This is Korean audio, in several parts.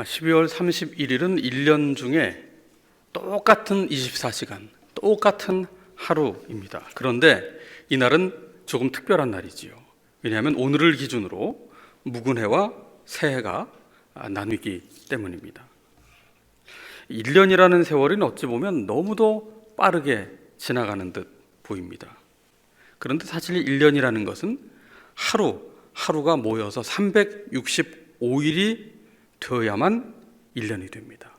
12월 31일은 1년 중에 똑같은 24시간, 똑같은 하루입니다. 그런데 이날은 조금 특별한 날이지요. 왜냐하면 오늘을 기준으로 묵은해와 새해가 나뉘기 때문입니다. 1년이라는 세월은 어찌 보면 너무도 빠르게 지나가는 듯 보입니다. 그런데 사실 1년이라는 것은 하루가 모여서 365일이 되어야만 1년이 됩니다.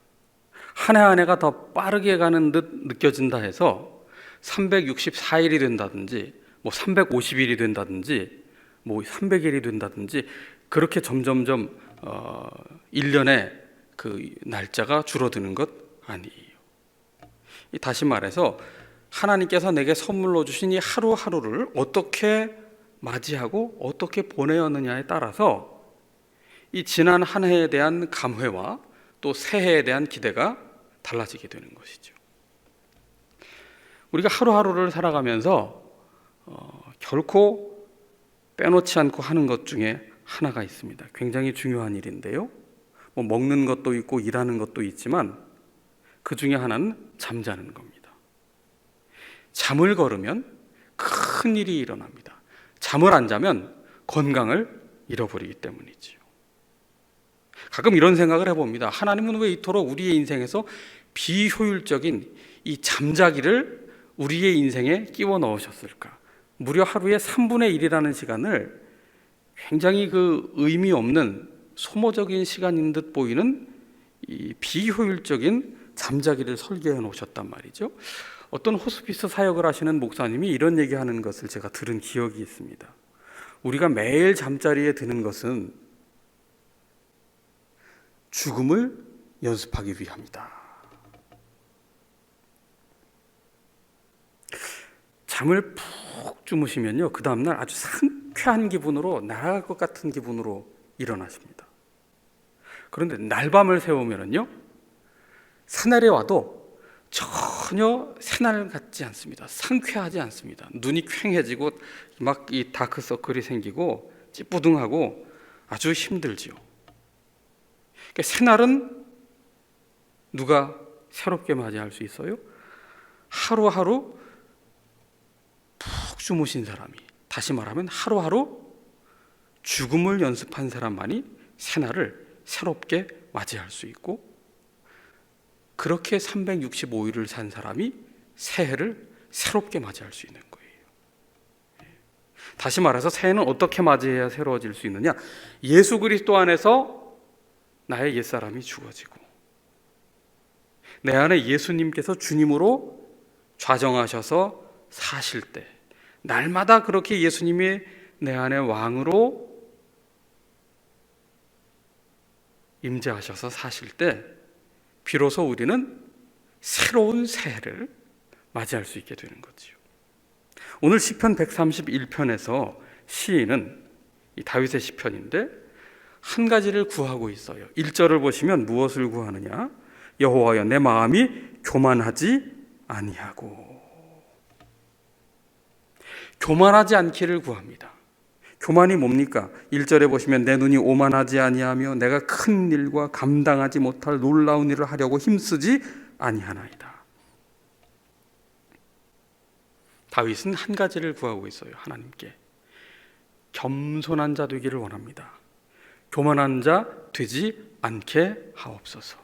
한 해 한 해가 더 빠르게 가는 듯 느껴진다 해서 364일이 된다든지 350일이 된다든지 300일이 된다든지 그렇게 점점점 1년의 그 날짜가 줄어드는 것 아니에요. 다시 말해서 하나님께서 내게 선물로 주신 이 하루하루를 어떻게 맞이하고 어떻게 보내었느냐에 따라서 이 지난 한 해에 대한 감회와 또 새해에 대한 기대가 달라지게 되는 것이죠. 우리가 하루하루를 살아가면서 결코 빼놓지 않고 하는 것 중에 하나가 있습니다. 굉장히 중요한 일인데요. 먹는 것도 있고 일하는 것도 있지만 그 중에 하나는 잠자는 겁니다. 잠을 거르면 큰 일이 일어납니다. 잠을 안 자면 건강을 잃어버리기 때문이지요. 가끔 이런 생각을 해봅니다. 하나님은 왜 이토록 우리의 인생에서 비효율적인 이 잠자기를 우리의 인생에 끼워 넣으셨을까? 무려 하루에 3분의 1이라는 시간을 굉장히 그 의미 없는 소모적인 시간인 듯 보이는 이 비효율적인 잠자기를 설계해 놓으셨단 말이죠. 어떤 호스피스 사역을 하시는 목사님이 이런 얘기하는 것을 제가 들은 기억이 있습니다. 우리가 매일 잠자리에 드는 것은 죽음을 연습하기 위함이다. 잠을 푹 주무시면요, 그 다음날 아주 상쾌한 기분으로 날아갈 것 같은 기분으로 일어나십니다. 그런데 날밤을 새우면요, 새날이 와도 전혀 새날 같지 않습니다. 상쾌하지 않습니다. 눈이 퀭해지고 막 이 다크서클이 생기고 찌뿌둥하고 아주 힘들지요. 그러니까 새날은 누가 새롭게 맞이할 수 있어요? 하루하루 푹 주무신 사람이, 다시 말하면 하루하루 죽음을 연습한 사람만이 새날을 새롭게 맞이할 수 있고, 그렇게 365일을 산 사람이 새해를 새롭게 맞이할 수 있는 거예요. 다시 말해서 새해는 어떻게 맞이해야 새로워질 수 있느냐? 예수 그리스도 안에서 나의 옛사람이 죽어지고 내 안에 예수님께서 주님으로 좌정하셔서 사실 때, 날마다 그렇게 예수님이 내 안에 왕으로 임재하셔서 사실 때 비로소 우리는 새로운 새해를 맞이할 수 있게 되는 거지요. 오늘 시편 131편에서 시인은 이 다윗의 시편인데 한 가지를 구하고 있어요. 1절을 보시면 무엇을 구하느냐? 여호와여, 내 마음이 교만하지 아니하고. 교만하지 않기를 구합니다. 교만이 뭡니까? 1절에 보시면 내 눈이 오만하지 아니하며 내가 큰 일과 감당하지 못할 놀라운 일을 하려고 힘쓰지 아니하나이다. 다윗은 한 가지를 구하고 있어요. 하나님께 겸손한 자 되기를 원합니다. 교만한 자 되지 않게 하옵소서.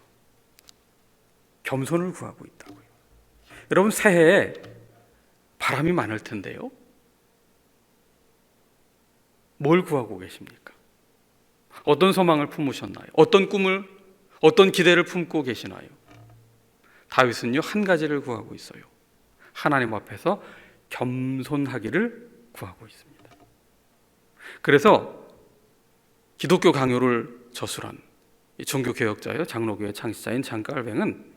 겸손을 구하고 있다고요. 여러분, 새해에 바람이 많을 텐데요, 뭘 구하고 계십니까? 어떤 소망을 품으셨나요? 어떤 꿈을, 어떤 기대를 품고 계시나요? 다윗은요, 한 가지를 구하고 있어요. 하나님 앞에서 겸손하기를 구하고 있습니다. 그래서 기독교 강요를 저술한 종교개혁자요, 장로교의 창시자인 잔 깔뱅은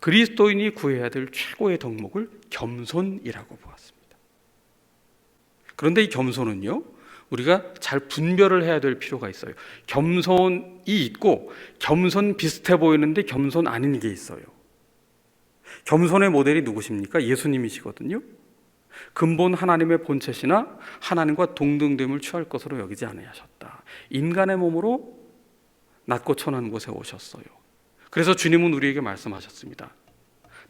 그리스도인이 구해야 될 최고의 덕목을 겸손이라고 보았습니다. 그런데 이 겸손은요, 우리가 잘 분별을 해야 될 필요가 있어요. 겸손이 있고 겸손 비슷해 보이는데 겸손 아닌 게 있어요. 겸손의 모델이 누구십니까? 예수님이시거든요. 근본 하나님의 본체시나 하나님과 동등됨을 취할 것으로 여기지 아니하셨다. 인간의 몸으로 낮고 천한 곳에 오셨어요. 그래서 주님은 우리에게 말씀하셨습니다.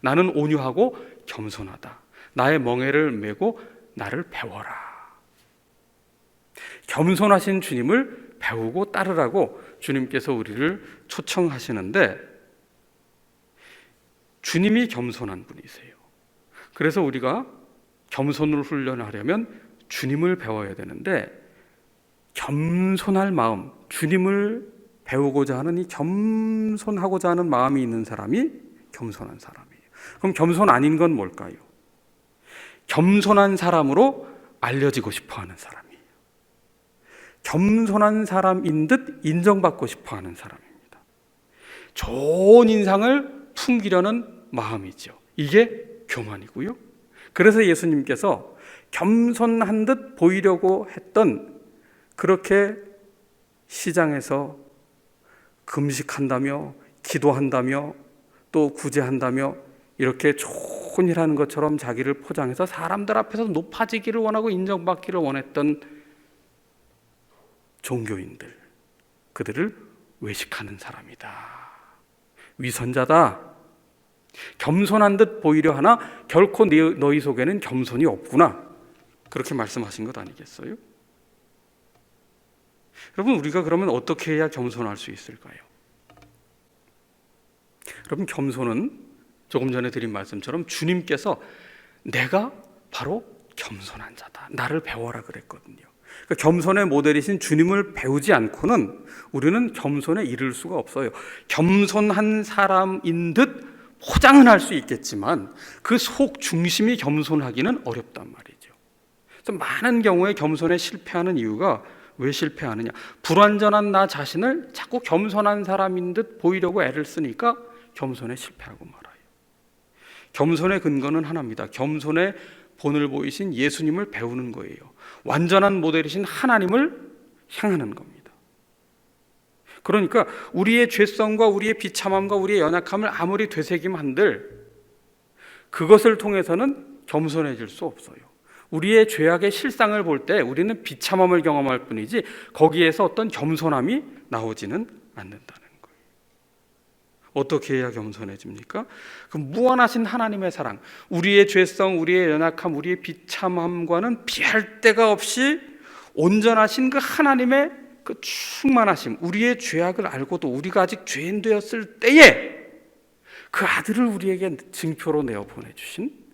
나는 온유하고 겸손하다. 나의 멍에를 메고 나를 배워라. 겸손하신 주님을 배우고 따르라고 주님께서 우리를 초청하시는데, 주님이 겸손한 분이세요. 그래서 우리가 겸손을 훈련하려면 주님을 배워야 되는데, 겸손할 마음, 주님을 배우고자 하는 이 겸손하고자 하는 마음이 있는 사람이 겸손한 사람이에요. 그럼 겸손 아닌 건 뭘까요? 겸손한 사람으로 알려지고 싶어하는 사람이에요. 겸손한 사람인 듯 인정받고 싶어하는 사람입니다. 좋은 인상을 풍기려는 마음이죠. 이게 교만이고요. 그래서 예수님께서 겸손한 듯 보이려고 했던, 그렇게 시장에서 금식한다며 기도한다며 또 구제한다며 이렇게 좋은 일하는 것처럼 자기를 포장해서 사람들 앞에서 높아지기를 원하고 인정받기를 원했던 종교인들, 그들을 외식하는 사람이다, 위선자다, 겸손한 듯 보이려 하나 결코 너희 속에는 겸손이 없구나, 그렇게 말씀하신 것 아니겠어요? 여러분, 우리가 그러면 어떻게 해야 겸손할 수 있을까요? 여러분, 겸손은 조금 전에 드린 말씀처럼 주님께서 내가 바로 겸손한 자다, 나를 배워라 그랬거든요. 그러니까 겸손의 모델이신 주님을 배우지 않고는 우리는 겸손에 이를 수가 없어요. 겸손한 사람인 듯 포장은 할 수 있겠지만 그 속 중심이 겸손하기는 어렵단 말이죠. 그래서 많은 경우에 겸손에 실패하는 이유가, 왜 실패하느냐? 불완전한 나 자신을 자꾸 겸손한 사람인 듯 보이려고 애를 쓰니까 겸손에 실패하고 말아요. 겸손의 근거는 하나입니다. 겸손의 본을 보이신 예수님을 배우는 거예요. 완전한 모델이신 하나님을 향하는 겁니다. 그러니까 우리의 죄성과 우리의 비참함과 우리의 연약함을 아무리 되새김한들 그것을 통해서는 겸손해질 수 없어요. 우리의 죄악의 실상을 볼 때 우리는 비참함을 경험할 뿐이지 거기에서 어떤 겸손함이 나오지는 않는다는 거예요. 어떻게 해야 겸손해집니까? 그 무한하신 하나님의 사랑, 우리의 죄성, 우리의 연약함, 우리의 비참함과는 비할 데가 없이 온전하신 그 하나님의 그 충만하심, 우리의 죄악을 알고도 우리가 아직 죄인 되었을 때에 그 아들을 우리에게 증표로 내어 보내주신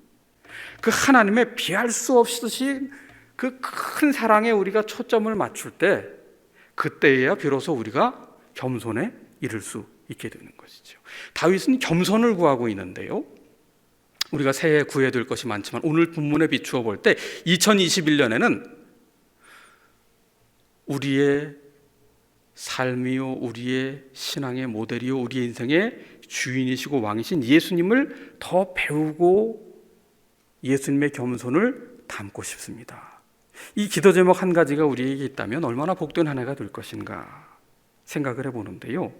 그 하나님의 비할 수 없이 그 큰 사랑에 우리가 초점을 맞출 때, 그때에야 비로소 우리가 겸손에 이를 수 있게 되는 것이죠. 다윗은 겸손을 구하고 있는데요, 우리가 새해 구해야 될 것이 많지만 오늘 본문에 비추어 볼 때 2021년에는 우리의 삶이요, 우리의 신앙의 모델이요, 우리의 인생의 주인이시고 왕이신 예수님을 더 배우고 예수님의 겸손을 담고 싶습니다. 이 기도 제목 한 가지가 우리에게 있다면 얼마나 복된 한 해가 될 것인가 생각을 해보는데요,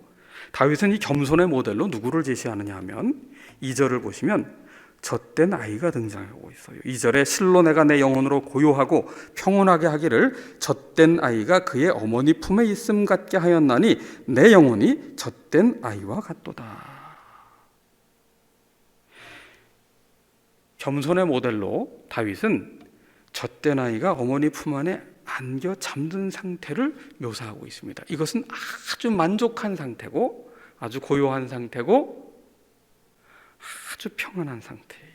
다윗은 이 겸손의 모델로 누구를 제시하느냐 하면 2절을 보시면 젖된 아이가 등장하고 있어요. 2절에 실로 내가 내 영혼으로 고요하고 평온하게 하기를 젖된 아이가 그의 어머니 품에 있음 같게 하였나니 내 영혼이 젖된 아이와 같도다. 겸손의 모델로 다윗은 젖된 아이가 어머니 품 안에 안겨 잠든 상태를 묘사하고 있습니다. 이것은 아주 만족한 상태고 아주 고요한 상태고 아주 평안한 상태예요.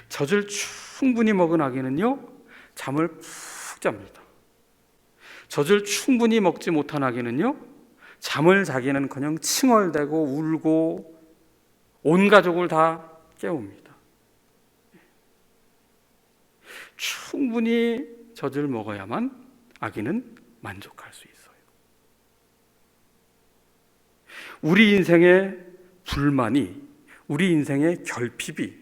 젖을 충분히 먹은 아기는요, 잠을 푹 잡니다. 젖을 충분히 먹지 못한 아기는요, 잠을 자기는커녕 칭얼대고 울고 온 가족을 다 깨웁니다. 충분히 젖을 먹어야만 아기는 만족할 수 있어요. 우리 인생의 불만이, 우리 인생의 결핍이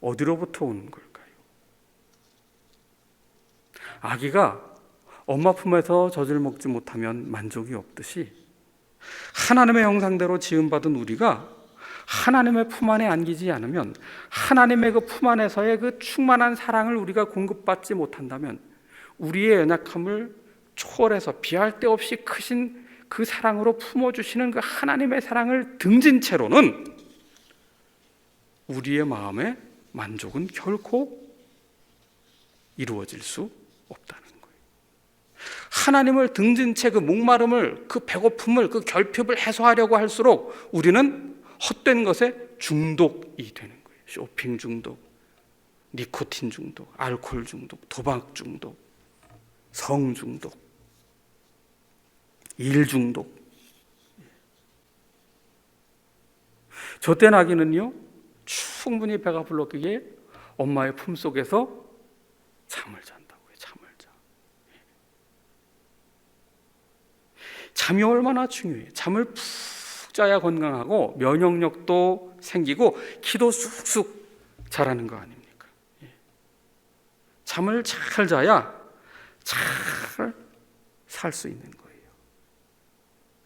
어디로부터 오는 걸까요? 아기가 엄마 품에서 젖을 먹지 못하면 만족이 없듯이 하나님의 형상대로 지음받은 우리가 하나님의 품 안에 안기지 않으면, 하나님의 그 품 안에서의 그 충만한 사랑을 우리가 공급받지 못한다면 우리의 연약함을 초월해서 비할 데 없이 크신 그 사랑으로 품어주시는 그 하나님의 사랑을 등진 채로는 우리의 마음의 만족은 결코 이루어질 수 없다는 거예요. 하나님을 등진 채 그 목마름을, 그 배고픔을, 그 결핍을 해소하려고 할수록 우리는 헛된 것에 중독이 되는 거예요. 쇼핑 중독, 니코틴 중독, 알코올 중독, 도박 중독, 성 중독, 일 중독. 저땐 아기는요, 충분히 배가 불렀기에 엄마의 품속에서 잠을 잔다고요. 잠을 자. 잠이 얼마나 중요해요. 잠을 푹 자야 건강하고 면역력도 생기고 키도 쑥쑥 자라는 거 아닙니까? 잠을 잘 자야 잘 살 수 있는 거예요.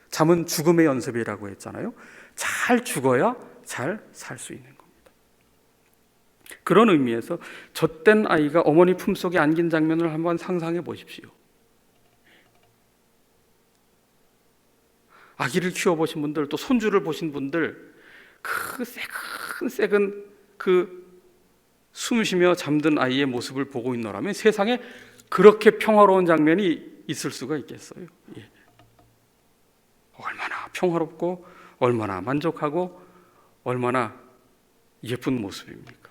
잠은 죽음의 연습이라고 했잖아요. 잘 죽어야 잘 살 수 있는 겁니다. 그런 의미에서 젖된 아이가 어머니 품속에 안긴 장면을 한번 상상해 보십시오. 아기를 키워보신 분들, 또 손주를 보신 분들, 그 새근새근 그 숨쉬며 잠든 아이의 모습을 보고 있노라면 세상에 그렇게 평화로운 장면이 있을 수가 있겠어요? 예. 얼마나 평화롭고 얼마나 만족하고 얼마나 예쁜 모습입니까?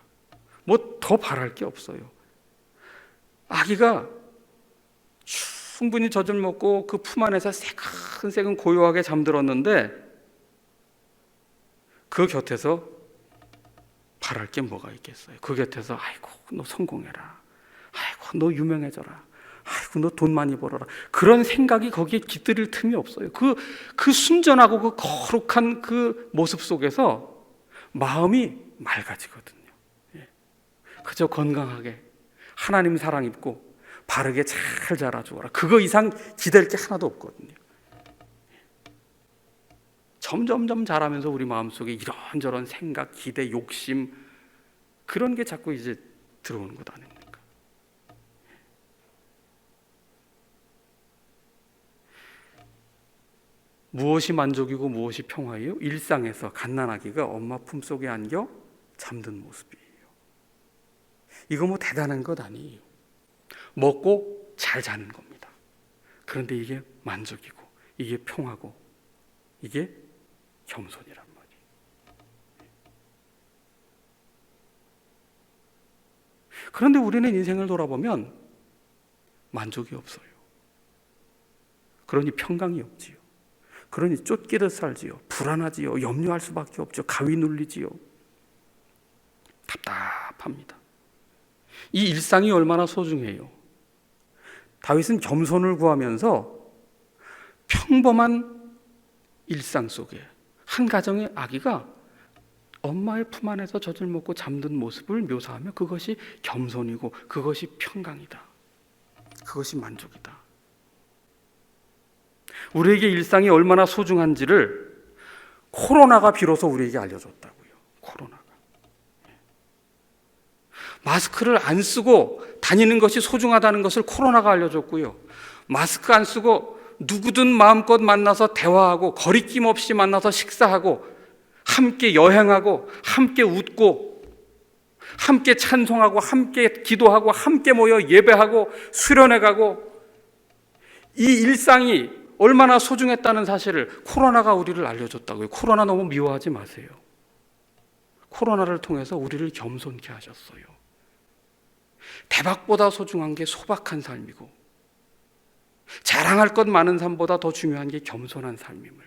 뭐 더 바랄 게 없어요. 아기가 충분히 젖을 먹고 그 품 안에서 새근새근 고요하게 잠들었는데 그 곁에서 바랄 게 뭐가 있겠어요? 그 곁에서 아이고 너 성공해라, 아이고 너 유명해져라, 아이고 너 돈 많이 벌어라, 그런 생각이 거기에 깃들일 틈이 없어요. 그 순전하고 그 거룩한 그 모습 속에서 마음이 맑아지거든요. 예. 그저 건강하게 하나님 사랑 입고 바르게 잘 자라주어라, 그거 이상 기댈 게 하나도 없거든요. 점점점 자라면서 우리 마음속에 이런저런 생각, 기대, 욕심, 그런 게 자꾸 이제 들어오는 것 아닙니까? 무엇이 만족이고 무엇이 평화예요? 일상에서 갓난아기가 엄마 품속에 안겨 잠든 모습이에요. 이거 뭐 대단한 것 아니에요. 먹고 잘 자는 겁니다. 그런데 이게 만족이고 이게 평화고 이게 겸손이란 말이에요. 그런데 우리는 인생을 돌아보면 만족이 없어요. 그러니 평강이 없지요. 그러니 쫓기듯 살지요. 불안하지요. 염려할 수밖에 없죠. 가위 눌리지요. 답답합니다. 이 일상이 얼마나 소중해요. 다윗은 겸손을 구하면서 평범한 일상 속에 한 가정의 아기가 엄마의 품 안에서 젖을 먹고 잠든 모습을 묘사하며 그것이 겸손이고 그것이 평강이다, 그것이 만족이다. 우리에게 일상이 얼마나 소중한지를 코로나가 비로소 우리에게 알려줬다고요. 코로나가. 마스크를 안 쓰고 다니는 것이 소중하다는 것을 코로나가 알려줬고요. 마스크 안 쓰고 누구든 마음껏 만나서 대화하고 거리낌 없이 만나서 식사하고 함께 여행하고 함께 웃고 함께 찬송하고 함께 기도하고 함께 모여 예배하고 수련회 가고, 이 일상이 얼마나 소중했다는 사실을 코로나가 우리를 알려줬다고요. 코로나 너무 미워하지 마세요. 코로나를 통해서 우리를 겸손케 하셨어요. 대박보다 소중한 게 소박한 삶이고 자랑할 것 많은 삶보다 더 중요한 게 겸손한 삶임을,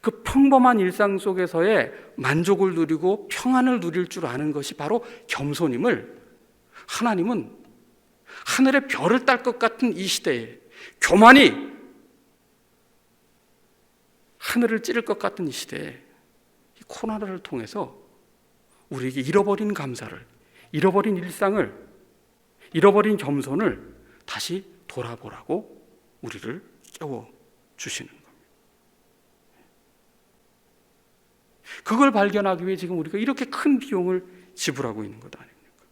그 평범한 일상 속에서의 만족을 누리고 평안을 누릴 줄 아는 것이 바로 겸손임을 하나님은 하늘의 별을 딸 것 같은 이 시대에, 교만이 하늘을 찌를 것 같은 이 시대에 이 코로나를 통해서 우리에게 잃어버린 감사를, 잃어버린 일상을, 잃어버린 겸손을 다시 돌아보라고 우리를 깨워주시는 겁니다. 그걸 발견하기 위해 지금 우리가 이렇게 큰 비용을 지불하고 있는 것 아닙니까?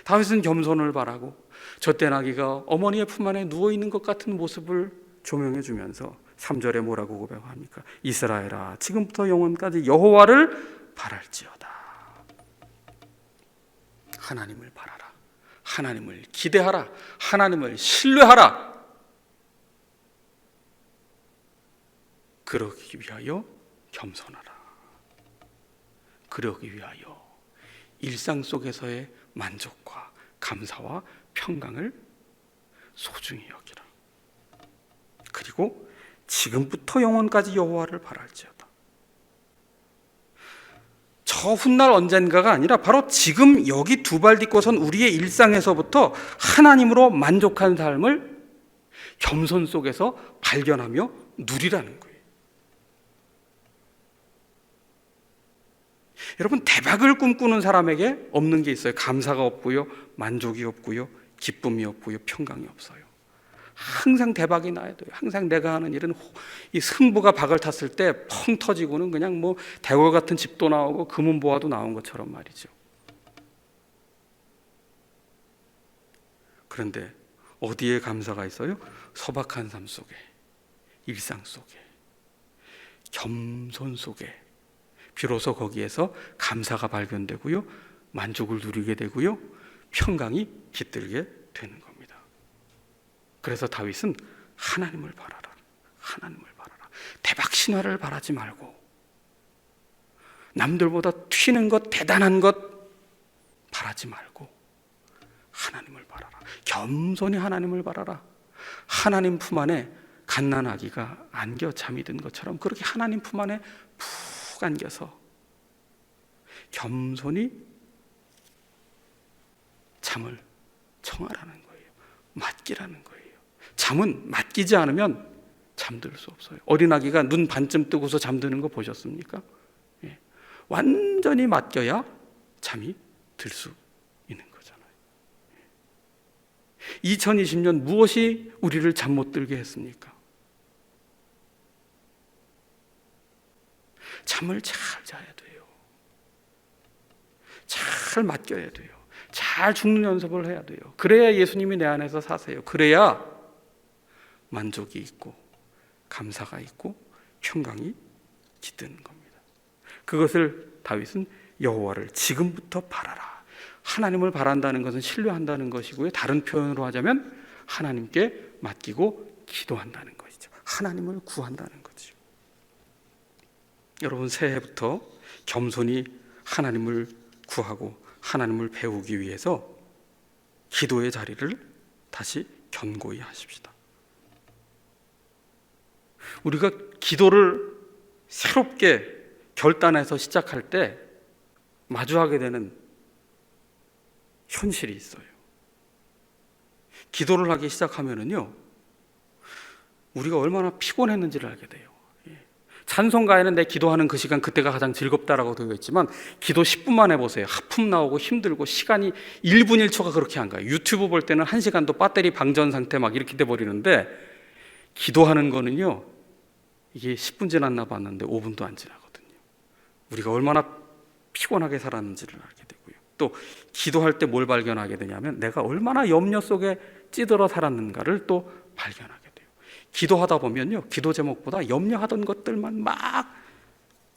다윗은 겸손을 바라고 젖된 아기가 어머니의 품 안에 누워있는 것 같은 모습을 조명해 주면서 3절에 뭐라고 고백합니까? 이스라엘아, 지금부터 영원까지 여호와를 바랄지어다. 하나님을 바라라. 하나님을 기대하라. 하나님을 신뢰하라. 그러기 위하여 겸손하라. 그러기 위하여 일상 속에서의 만족과 감사와 평강을 소중히 여기라. 그리고 지금부터 영원까지 여호와를 바랄지어다. 저 훗날 언젠가가 아니라 바로 지금 여기 두 발 딛고선 우리의 일상에서부터 하나님으로 만족한 삶을 겸손 속에서 발견하며 누리라는 거예요. 여러분, 대박을 꿈꾸는 사람에게 없는 게 있어요. 감사가 없고요, 만족이 없고요, 기쁨이 없고요, 평강이 없어요. 항상 대박이 나야 돼요. 항상 내가 하는 일은 이 승부가 박을 탔을 때 펑 터지고는 그냥 뭐 대궐 같은 집도 나오고 금은보화도 나온 것처럼 말이죠. 그런데 어디에 감사가 있어요? 소박한 삶 속에, 일상 속에, 겸손 속에 비로소 거기에서 감사가 발견되고요, 만족을 누리게 되고요, 평강이 깃들게 되는 겁니다. 그래서 다윗은 하나님을 바라라. 하나님을 바라라. 대박 신화를 바라지 말고 남들보다 튀는 것, 대단한 것 바라지 말고 하나님을 바라라. 겸손히 하나님을 바라라. 하나님 품 안에 갓난아기가 안겨 잠이 든 것처럼 그렇게 하나님 품 안에 푹 안겨서 겸손히 잠을 청하라는 거예요. 맡기라는 거예요. 잠은 맡기지 않으면 잠들 수 없어요. 어린아기가 눈 반쯤 뜨고서 잠드는 거 보셨습니까? 예. 완전히 맡겨야 잠이 들 수 있는 거잖아요. 2020년 무엇이 우리를 잠 못 들게 했습니까? 잠을 잘 자야 돼요. 잘 맡겨야 돼요. 잘 죽는 연습을 해야 돼요. 그래야 예수님이 내 안에서 사세요. 그래야 만족이 있고 감사가 있고 평강이 깃드는 겁니다. 그것을 다윗은 여호와를 지금부터 바라라. 하나님을 바란다는 것은 신뢰한다는 것이고요. 다른 표현으로 하자면 하나님께 맡기고 기도한다는 것이죠. 하나님을 구한다는 거죠. 여러분, 새해부터 겸손히 하나님을 구하고 하나님을 배우기 위해서 기도의 자리를 다시 견고히 하십시다. 우리가 기도를 새롭게 결단해서 시작할 때 마주하게 되는 현실이 있어요. 기도를 하기 시작하면은요, 우리가 얼마나 피곤했는지를 알게 돼요. 찬송가에는 내 기도하는 그 시간 그때가 가장 즐겁다라고 되어 있지만 기도 10분만 해보세요. 하품 나오고 힘들고 시간이 1분 1초가 그렇게 안 가요. 유튜브 볼 때는 1시간도 배터리 방전 상태 막 이렇게 돼버리는데 기도하는 거는요, 이게 10분 지났나 봤는데 5분도 안 지나거든요. 우리가 얼마나 피곤하게 살았는지를 알게 되고요. 또 기도할 때 뭘 발견하게 되냐면 내가 얼마나 염려 속에 찌들어 살았는가를 또 발견하게 돼요. 기도하다 보면요, 기도 제목보다 염려하던 것들만 막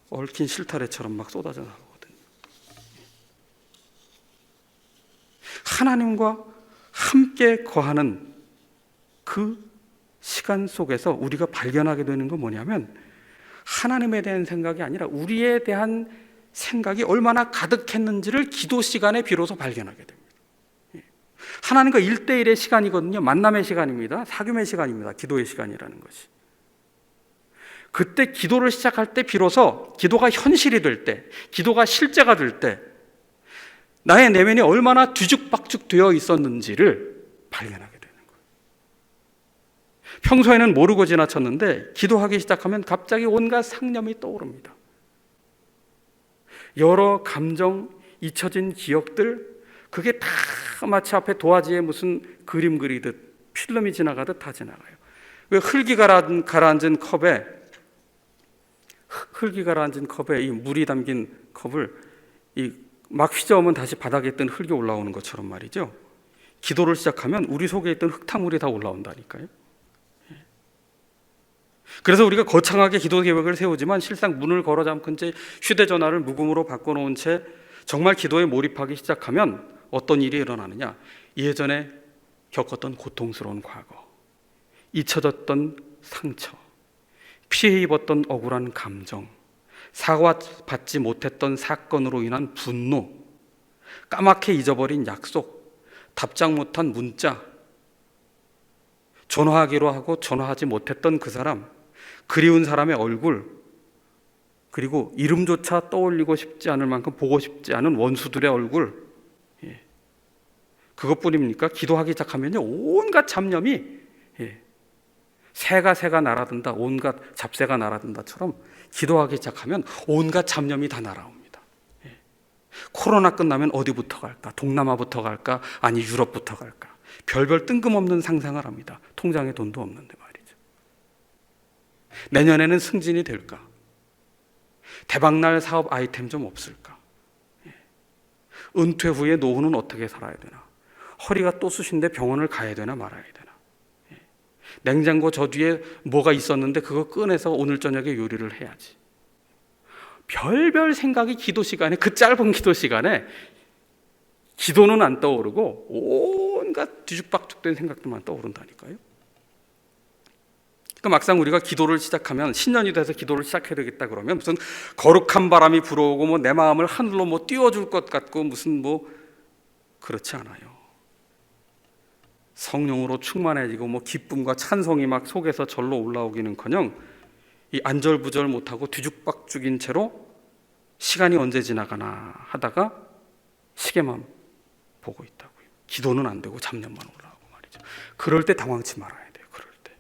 얽힌 실타래처럼 막 쏟아져 나오거든요. 하나님과 함께 거하는 그 시간 속에서 우리가 발견하게 되는 건 뭐냐면 하나님에 대한 생각이 아니라 우리에 대한 생각이 얼마나 가득했는지를 기도 시간에 비로소 발견하게 됩니다. 하나님과 1대1의 시간이거든요. 만남의 시간입니다. 사귐의 시간입니다. 기도의 시간이라는 것이. 그때 기도를 시작할 때 비로소 기도가 현실이 될 때, 기도가 실제가 될 때 나의 내면이 얼마나 뒤죽박죽 되어 있었는지를 발견하게 됩니다. 평소에는 모르고 지나쳤는데 기도하기 시작하면 갑자기 온갖 상념이 떠오릅니다. 여러 감정, 잊혀진 기억들, 그게 다 마치 앞에 도화지에 무슨 그림 그리듯 필름이 지나가듯 다 지나가요. 왜 흙이 가라앉은 컵에 이 물이 담긴 컵을 막 휘저으면 다시 바닥에 뜬 흙이 올라오는 것처럼 말이죠. 기도를 시작하면 우리 속에 있던 흙탕물이 다 올라온다니까요. 그래서 우리가 거창하게 기도 계획을 세우지만 실상 문을 걸어 잠근 채 휴대전화를 무음으로 바꿔놓은 채 정말 기도에 몰입하기 시작하면 어떤 일이 일어나느냐? 예전에 겪었던 고통스러운 과거, 잊혀졌던 상처, 피해 입었던 억울한 감정, 사과받지 못했던 사건으로 인한 분노, 까맣게 잊어버린 약속, 답장 못한 문자, 전화하기로 하고 전화하지 못했던 그 사람, 그리운 사람의 얼굴, 그리고 이름조차 떠올리고 싶지 않을 만큼 보고 싶지 않은 원수들의 얼굴, 그것뿐입니까? 기도하기 시작하면요, 온갖 잡념이 새가 날아든다, 온갖 잡새가 날아든다처럼 기도하기 시작하면 온갖 잡념이 다 날아옵니다. 코로나 끝나면 어디부터 갈까? 동남아부터 갈까? 아니 유럽부터 갈까? 별별 뜬금없는 상상을 합니다. 통장에 돈도 없는데 말이죠. 내년에는 승진이 될까? 대박날 사업 아이템 좀 없을까? 은퇴 후에 노후는 어떻게 살아야 되나? 허리가 또 쑤신데 병원을 가야 되나 말아야 되나? 냉장고 저 뒤에 뭐가 있었는데 그거 꺼내서 오늘 저녁에 요리를 해야지. 별별 생각이 기도 시간에, 그 짧은 기도 시간에 기도는 안 떠오르고 온갖 뒤죽박죽된 생각들만 떠오른다니까요. 그러니까 막상 우리가 기도를 시작하면, 신년이 돼서 기도를 시작해야 되겠다 그러면 무슨 거룩한 바람이 불어오고 뭐 내 마음을 하늘로 뭐 띄워줄 것 같고 무슨 뭐 그렇지 않아요. 성령으로 충만해지고 뭐 기쁨과 찬송이 막 속에서 절로 올라오기는커녕 이 안절부절 못하고 뒤죽박죽인 채로 시간이 언제 지나가나 하다가 시계만 보고 있다고요. 기도는 안 되고 잡념만 올라오고 말이죠. 그럴 때 당황치 말아야 돼요. 그럴 때.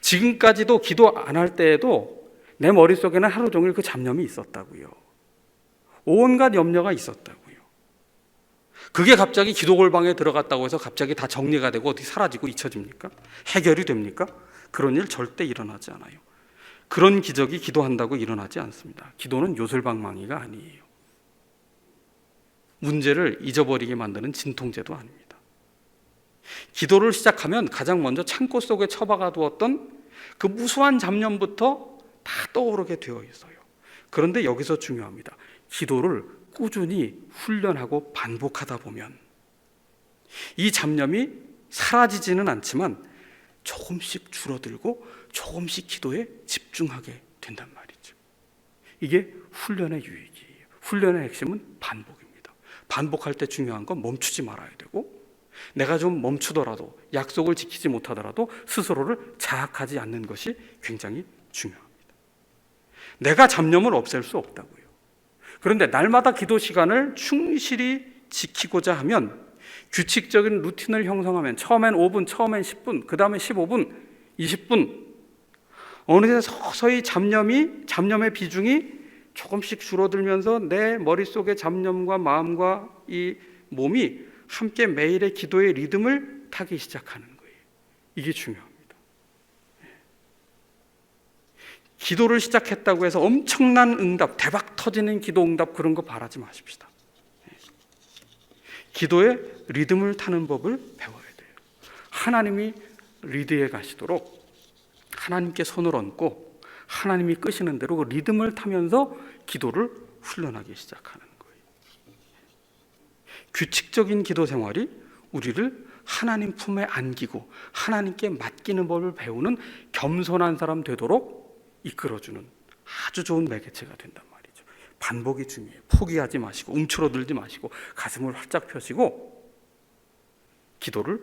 지금까지도 기도 안 할 때에도 내 머릿속에는 하루 종일 그 잡념이 있었다고요. 온갖 염려가 있었다고요. 그게 갑자기 기도 골방에 들어갔다고 해서 갑자기 다 정리가 되고 어디 사라지고 잊혀집니까? 해결이 됩니까? 그런 일 절대 일어나지 않아요. 그런 기적이 기도한다고 일어나지 않습니다. 기도는 요술방망이가 아니에요. 문제를 잊어버리게 만드는 진통제도 아닙니다. 기도를 시작하면 가장 먼저 창고 속에 처박아 두었던 그 무수한 잡념부터 다 떠오르게 되어 있어요. 그런데 여기서 중요합니다. 기도를 꾸준히 훈련하고 반복하다 보면 이 잡념이 사라지지는 않지만 조금씩 줄어들고 조금씩 기도에 집중하게 된단 말이죠. 이게 훈련의 유익이에요. 훈련의 핵심은 반복입니다. 반복할 때 중요한 건 멈추지 말아야 되고, 내가 좀 멈추더라도, 약속을 지키지 못하더라도 스스로를 자학하지 않는 것이 굉장히 중요합니다. 내가 잡념을 없앨 수 없다고요. 그런데 날마다 기도 시간을 충실히 지키고자 하면 규칙적인 루틴을 형성하면 처음엔 5분, 처음엔 10분, 그 다음에 15분, 20분, 어느새 서서히 잡념의 비중이 조금씩 줄어들면서 내 머릿속의 잡념과 마음과 이 몸이 함께 매일의 기도의 리듬을 타기 시작하는 거예요. 이게 중요합니다. 기도를 시작했다고 해서 엄청난 응답, 대박 터지는 기도 응답 그런 거 바라지 마십시다. 기도의 리듬을 타는 법을 배워야 돼요. 하나님이 리드해 가시도록 하나님께 손을 얹고 하나님이 끄시는 대로 그 리듬을 타면서 기도를 훈련하기 시작하는 거예요. 규칙적인 기도 생활이 우리를 하나님 품에 안기고 하나님께 맡기는 법을 배우는 겸손한 사람 되도록 이끌어주는 아주 좋은 매개체가 된단 말이죠. 반복이 중요해요. 포기하지 마시고 움츠러들지 마시고 가슴을 활짝 펴시고 기도를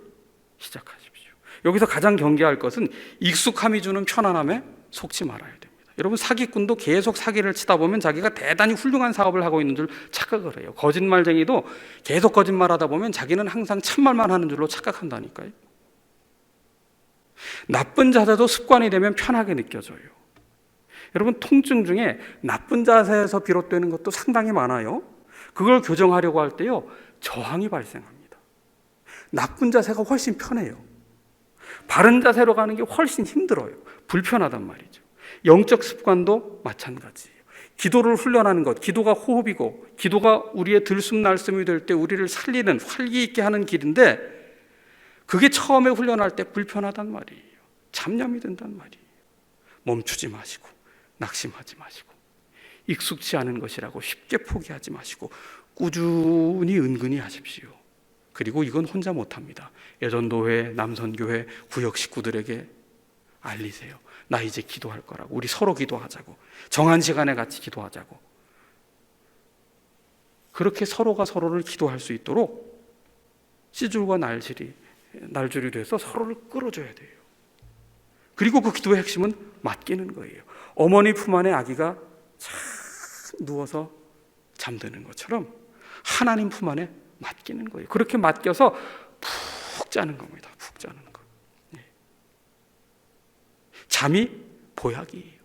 시작하십시오. 여기서 가장 경계할 것은 익숙함이 주는 편안함에 속지 말아야 됩니다. 여러분, 사기꾼도 계속 사기를 치다 보면 자기가 대단히 훌륭한 사업을 하고 있는 줄 착각을 해요. 거짓말쟁이도 계속 거짓말하다 보면 자기는 항상 참말만 하는 줄로 착각한다니까요. 나쁜 자세도 습관이 되면 편하게 느껴져요. 여러분, 통증 중에 나쁜 자세에서 비롯되는 것도 상당히 많아요. 그걸 교정하려고 할 때요, 저항이 발생합니다. 나쁜 자세가 훨씬 편해요. 바른 자세로 가는 게 훨씬 힘들어요. 불편하단 말이죠. 영적 습관도 마찬가지예요. 기도를 훈련하는 것, 기도가 호흡이고 기도가 우리의 들숨날숨이 될 때 우리를 살리는, 활기 있게 하는 길인데, 그게 처음에 훈련할 때 불편하단 말이에요. 잡념이 든단 말이에요. 멈추지 마시고 낙심하지 마시고 익숙치 않은 것이라고 쉽게 포기하지 마시고 꾸준히 은근히 하십시오. 그리고 이건 혼자 못합니다. 예전도회, 남선교회, 구역 식구들에게 알리세요. 나 이제 기도할 거라고. 우리 서로 기도하자고. 정한 시간에 같이 기도하자고. 그렇게 서로가 서로를 기도할 수 있도록 씨줄과 날줄이 돼서 서로를 끌어줘야 돼요. 그리고 그 기도의 핵심은 맡기는 거예요. 어머니 품 안에 아기가 참 누워서 잠드는 것처럼 하나님 품 안에 맡기는 거예요. 그렇게 맡겨서 푹 자는 겁니다. 푹 자는 거. 잠이 보약이에요.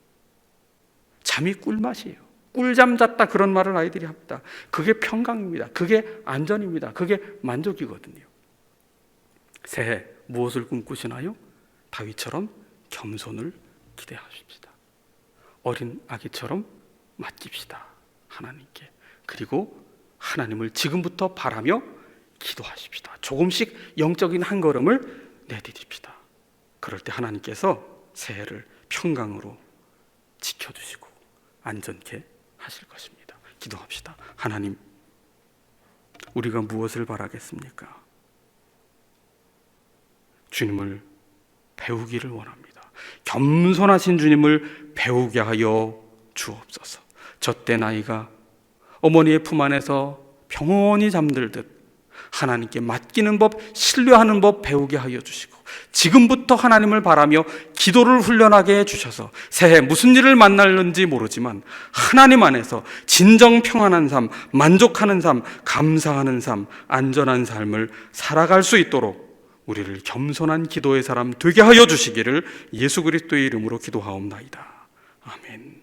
잠이 꿀맛이에요. 꿀잠 잤다, 그런 말을 아이들이 합니다. 그게 평강입니다. 그게 안전입니다. 그게 만족이거든요. 새해 무엇을 꿈꾸시나요? 다윗처럼 겸손을 기대하십시다. 어린 아기처럼 맡깁시다, 하나님께. 그리고 하나님을 지금부터 바라며 기도하십시다. 조금씩 영적인 한 걸음을 내디딥시다. 그럴 때 하나님께서 새해를 평강으로 지켜주시고 안전케 하실 것입니다. 기도합시다. 하나님, 우리가 무엇을 바라겠습니까? 주님을 배우기를 원합니다. 겸손하신 주님을 배우게 하여 주옵소서. 젖된 아이가 어머니의 품 안에서 평온히 잠들듯 하나님께 맡기는 법, 신뢰하는 법 배우게 하여 주시고, 지금부터 하나님을 바라며 기도를 훈련하게 해주셔서 새해 무슨 일을 만날는지 모르지만 하나님 안에서 진정 평안한 삶, 만족하는 삶, 감사하는 삶, 안전한 삶을 살아갈 수 있도록 우리를 겸손한 기도의 사람 되게 하여 주시기를 예수 그리스도의 이름으로 기도하옵나이다. 아멘.